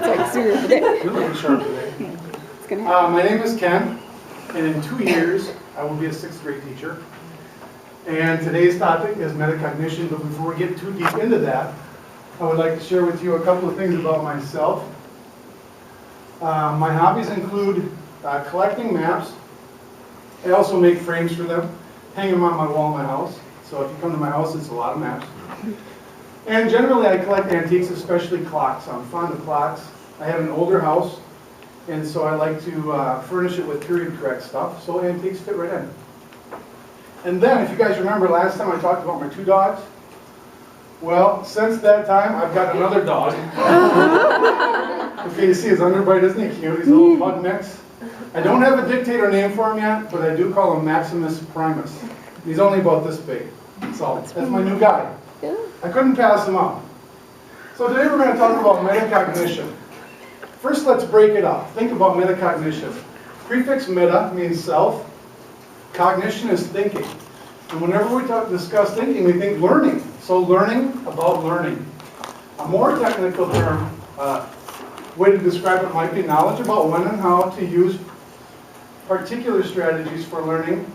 like Sue over there. You're looking sharp today. It's gonna happen. My name is Ken, and in 2 years, I will be a 6th grade teacher. And today's topic is metacognition, but before we get too deep into that, I would like to share with you a couple of things about myself. My hobbies include collecting maps. I also make frames for them, hang them on my wall in my house. So if you come to my house, it's a lot of maps. And generally, I collect antiques, especially clocks. I'm fond of clocks. I have an older house, and so I like to furnish it with period-correct stuff, so antiques fit right in. And then, if you guys remember last time I talked about my 2 dogs, well, since that time, I've got another dog. Okay, you see his underbite, isn't he cute? He's a little pug mix. I don't have a dictator name for him yet, but I do call him Maximus Primus. He's only about this big. So, that's my new guy. I couldn't pass him up. So today we're going to talk about metacognition. First, let's break it up. Think about metacognition. Prefix meta means self. Cognition is thinking. And whenever we discuss thinking, we think learning. So learning about learning. A more technical term, way to describe it might be knowledge about when and how to use particular strategies for learning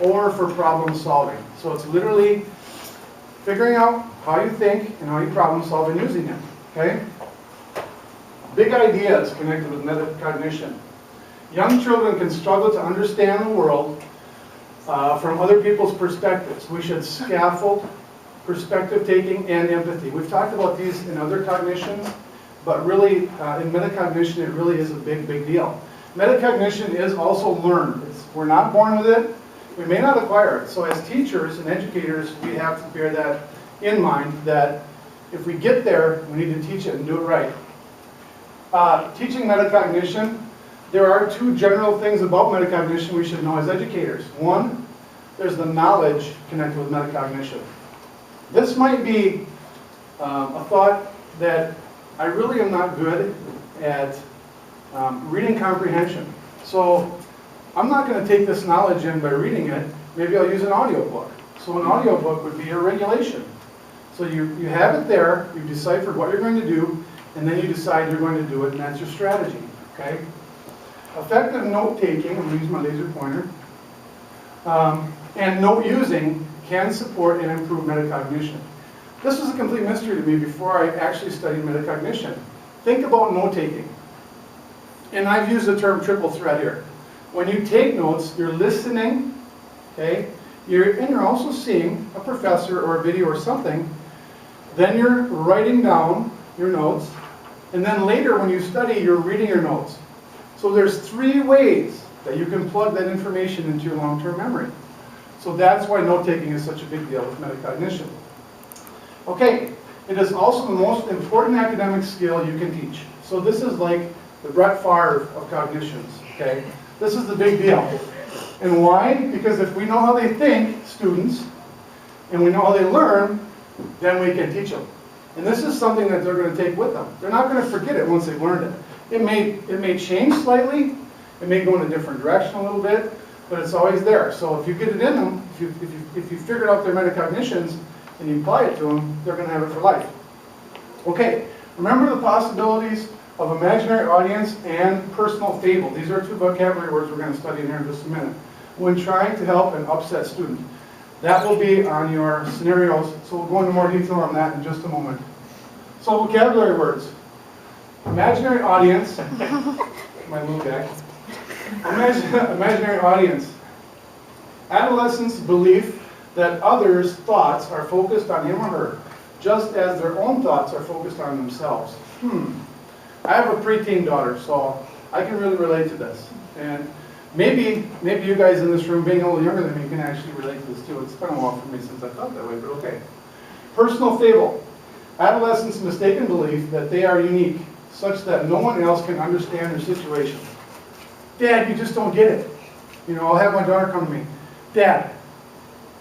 or for problem solving. So it's literally figuring out how you think and how you problem solve and using it. Okay? Big ideas connected with metacognition. Young children can struggle to understand the world from other people's perspectives. We should scaffold perspective taking and empathy. We've talked about these in other cognitions, but really in metacognition it really is a big, big deal. Metacognition is also learned. We're not born with it. We may not acquire it. So as teachers and educators, we have to bear that in mind, that if we get there, we need to teach it and do it right. Teaching metacognition, there are 2 general things about metacognition we should know as educators. One, there's the knowledge connected with metacognition. This might be a thought that I really am not good at reading comprehension. So I'm not going to take this knowledge in by reading it. Maybe I'll use an audiobook. So an audiobook would be your regulation. So you have it there, you've deciphered what you're going to do, and then you decide you're going to do it, and that's your strategy. Okay? Effective note-taking, I'm going to use my laser pointer, and note using can support and improve metacognition. This was a complete mystery to me before I actually studied metacognition. Think about note-taking. And I've used the term triple threat here. When you take notes, you're listening, okay? And you're also seeing a professor or a video or something. Then you're writing down your notes. And then later when you study, you're reading your notes. So there's 3 ways that you can plug that information into your long-term memory. So that's why note-taking is such a big deal with metacognition. Okay, it is also the most important academic skill you can teach. So this is like the Brett Favre of cognitions, okay? This is the big deal. And why? Because if we know how they think, students, and we know how they learn, then we can teach them. And this is something that they're going to take with them. They're not going to forget it once they've learned it. It may change slightly, it may go in a different direction a little bit, but it's always there. So if you get it in them, if you figured out their metacognitions and you apply it to them, they're going to have it for life. Okay, remember the possibilities of imaginary audience and personal fable. These are 2 vocabulary words we're going to study in here in just a minute. When trying to help an upset student. That will be on your scenarios, so we'll go into more detail on that in just a moment. So vocabulary words. Imaginary audience. My little guy. Imaginary audience. Adolescents' belief that others' thoughts are focused on him or her, just as their own thoughts are focused on themselves. I have a preteen daughter, so I can really relate to this. And maybe you guys in this room, being a little younger than me, can actually relate to this too. It's been a while for me since I thought that way, but okay. Personal fable. Adolescents' mistaken belief that they are unique, such that no one else can understand their situation. Dad, you just don't get it. You know, I'll have my daughter come to me. Dad,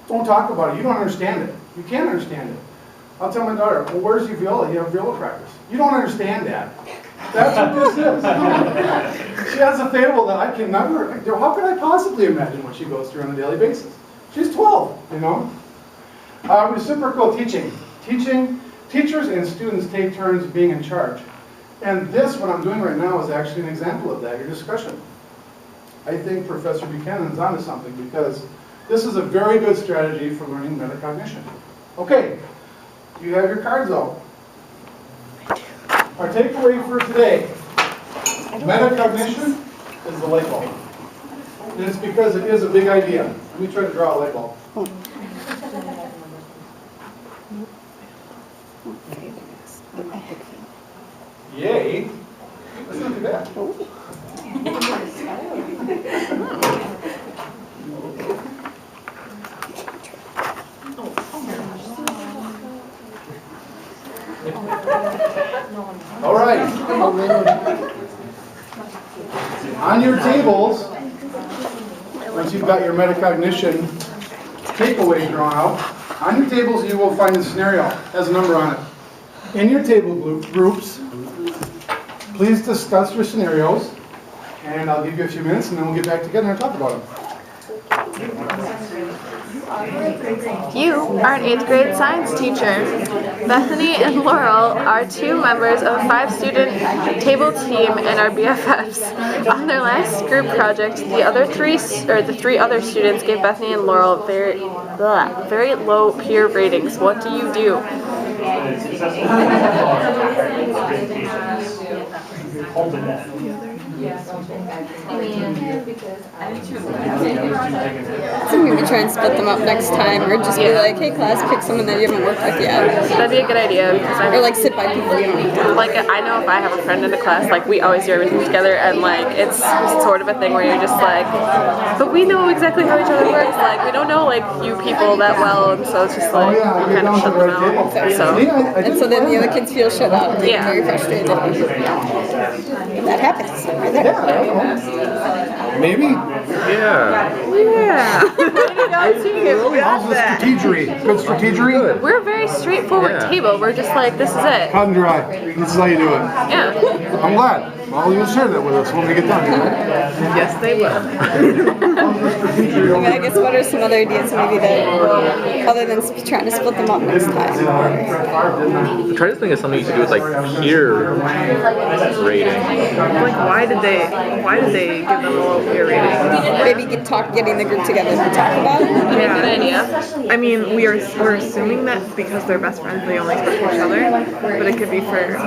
don't talk about it. You don't understand it. You can't understand it. I'll tell my daughter, well, where's your viola? You have viola practice. You don't understand, Dad. That's what this is. She has a fable that I can never, how could I possibly imagine what she goes through on a daily basis? She's 12, you know. Reciprocal teaching. Teachers and students take turns being in charge. And this, what I'm doing right now, is actually an example of that, your discussion. I think Professor Buchanan's onto something because this is a very good strategy for learning metacognition. Okay, you have your cards out. Our takeaway for today, metacognition is the light bulb. And it's because it is a big idea. Let me try to draw a light bulb. Yay! That's not too bad. All right. On your tables, once you've got your metacognition takeaway drawn out, on your tables you will find a scenario. It has a number on it. In your table groups, please discuss your scenarios, and I'll give you a few minutes, and then we'll get back together and talk about them. You are an 8th grade science teacher. Bethany and Laurel are 2 members of a 5-student table team and are BFFs. On their last group project, the 3 other students gave Bethany and Laurel very low peer ratings. What do you do? So maybe try and split them up next time, or just be like, hey class, pick someone that you haven't worked with yet. That'd be a good idea. Or like sit by people you don't know. Like, I know if I have a friend in the class, like, we always do everything together, and like, it's sort of a thing where you're just like, but we know exactly how each other works. Like, we don't know like you people that well, and so it's just like, you kind of shut them out. So. And so then the other kids feel shut out, and Yeah. very frustrated. That happens. Right there. Maybe. Yeah. How's the strategery? Good strategery? We're a very straightforward table. We're just like, this is it. Cut and dry. This is how you do it. Yeah. I'm glad. Well, you'll share that with us when we get done. Yes, they will. I mean, I guess what are some other ideas maybe that, other than trying to split them up next time? Try to think of something you could do with like peer rating. Like, why did they give them a low peer rating? Maybe getting the group together to talk about it. Yeah. Good idea. I mean, we're assuming that because they're best friends, they only speak to each other, but it could be for I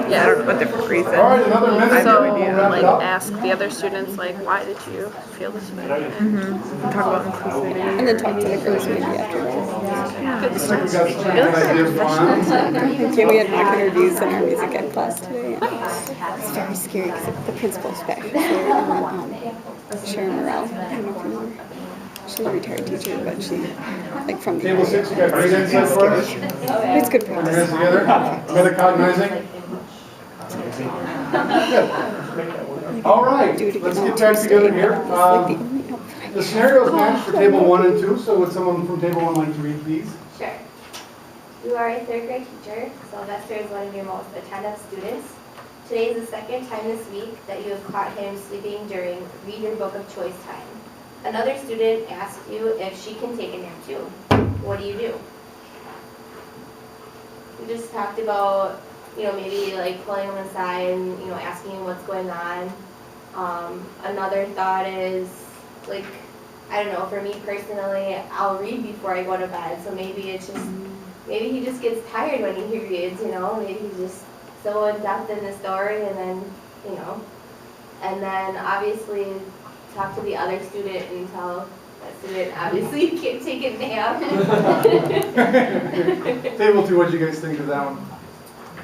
don't know, a different reason. All right, another minute. So, We'll wrap it like, up. ask the other students, like, why did you feel this way? Talk about inclusivity. And then talk to the girls maybe afterwards. Looks like we got some good ideas going on. Okay, we had mock interviews in our music ed class today. It's very scary because the principal's back there. Sharon Morrell. I don't know if you know her. She's a retired teacher, but she, like from the Table 6, you got great insight for us. It's good Put your practice. hands together. Metacognizing. Good. All right, let's get back together here. The scenarios match for table 1 and 2, so would someone from table 1 like to read these? Sure. You are a 3rd grade teacher. Sylvester is one of your most attentive students. Today is the 2nd time this week that you have caught him sleeping during read your book of choice time. Another student asked you if she can take a nap too. What do you do? We just talked about, maybe like pulling him aside and, asking him what's going on. Another thought is, like, I don't know, for me personally, I'll read before I go to bed, so maybe it's just, maybe he just gets tired when he reads, maybe he's just so in depth in the story, and then, and then obviously talk to the other student and tell that student obviously you can't take a nap. Table 2, what do you guys think of that one?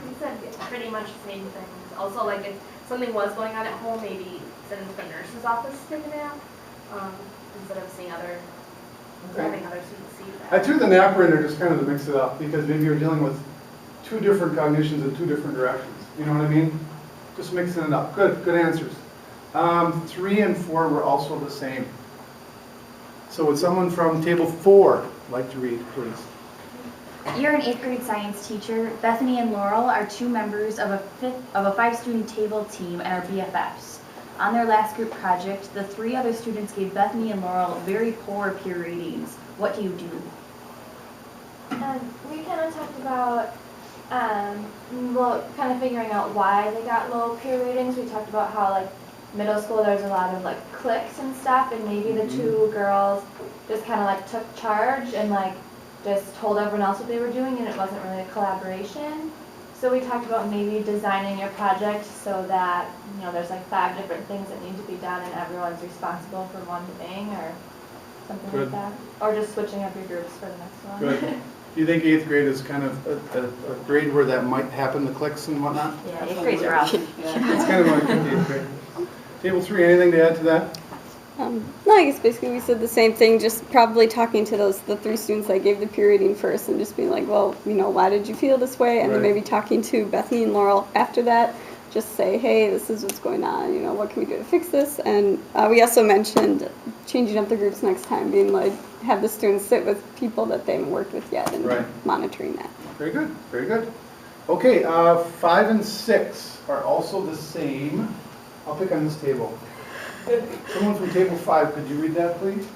We said pretty much the same things. Also, like, if something was going on at home, maybe send them to the nurse's office to take a nap, instead of having other students see that. I threw the napper in there just kind of to mix it up, because maybe you're dealing with 2 different cognitions in 2 different directions. You know what I mean? Just mixing it up. Good answers. 3 and 4 were also the same. So would someone from table 4 like to read, please? You're an 8th grade science teacher. Bethany and Laurel are 2 members of a 5-student table team and are BFFs. On their last group project, the 3 other students gave Bethany and Laurel very poor peer ratings. What do you do? We kind of talked about, Well, kind of figuring out why they got low peer ratings. We talked about how like middle school there's a lot of like cliques and stuff, and maybe the two girls just kind of like took charge and like just told everyone else what they were doing, and it wasn't really a collaboration. So we talked about maybe designing your project so that, you know, there's like 5 different things that need to be done and everyone's responsible for one thing or something Good. like that. Or just switching up your groups for the next one. Good. Do you think 8th grade is kind of a grade where that might happen, the cliques and whatnot? Yeah, 8th grades are out. It's kind of like 8th grade. Table 3, anything to add to that? No, I guess basically we said the same thing, just probably talking to the 3 students that gave the peer rating first and just being like, well, you know, why did you feel this way? And then Right. maybe talking to Bethany and Laurel after that, just say, hey, this is what's going on, you know, what can we do to fix this? And we also mentioned changing up the groups next time, being like, have the students sit with people that they haven't worked with yet and Right. monitoring that. Very good, very good. Okay, 5 and 6 are also the same. I'll pick on this table. Someone from table 5, could you read that, please?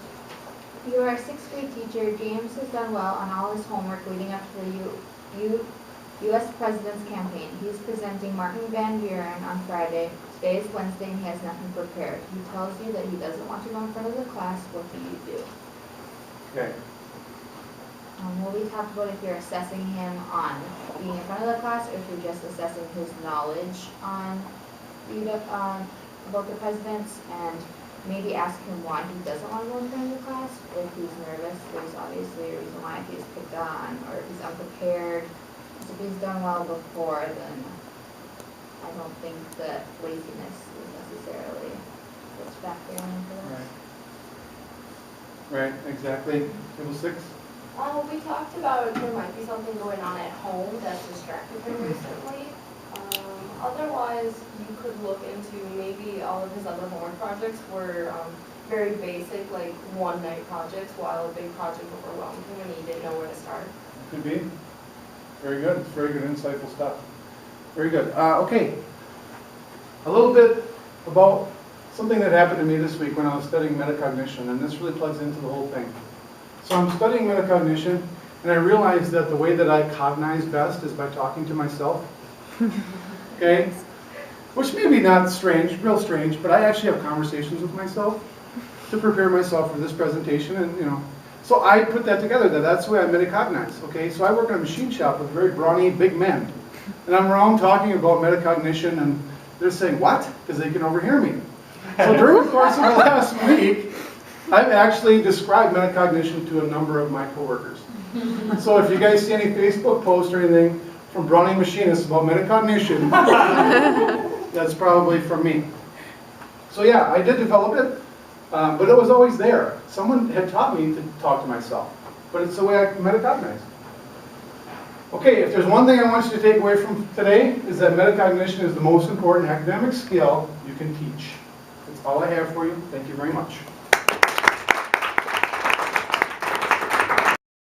You are a 6th grade teacher. James has done well on all his homework leading up to the U.S. President's campaign. He's presenting Martin Van Buren on Friday. Today is Wednesday and he has nothing prepared. He tells you that he doesn't want to go in front of the class. What do you do? Okay. Well, we talked about if you're assessing him on being in front of the class or if you're just assessing his knowledge on about the presidents, and maybe ask him why he doesn't want to go in front of the class. If he's nervous, there's obviously a reason why. If he's picked on or if he's unprepared. If he's done well before, then I don't think that laziness is necessarily what's factoring into this. Right, exactly. Table 6? We talked about there might be something going on at home that's distracted him recently. Otherwise, you could look into maybe all of his other homework projects were very basic, like one-night projects, while a big project overwhelmed him and he didn't know where to start. Could be. Very good. It's very good, insightful stuff. Very good. Okay. A little bit about something that happened to me this week when I was studying metacognition, and this really plugs into the whole thing. So I'm studying metacognition, and I realized that the way that I cognize best is by talking to myself. Okay? Which may be not strange, real strange, but I actually have conversations with myself to prepare myself for this presentation, and you know. So I put that together, that's the way I metacognize, okay? So I work in a machine shop with very brawny, big men. And I'm around talking about metacognition, and they're saying, what? Because they can overhear me. So during the course of the last week, I've actually described metacognition to a number of my coworkers. So if you guys see any Facebook posts or anything from brawny machinists about metacognition, that's probably from me. So yeah, I did develop it. But it was always there. Someone had taught me to talk to myself. But it's the way I metacognize. Okay, if there's one thing I want you to take away from today, is that metacognition is the most important academic skill you can teach. That's all I have for you. Thank you very much.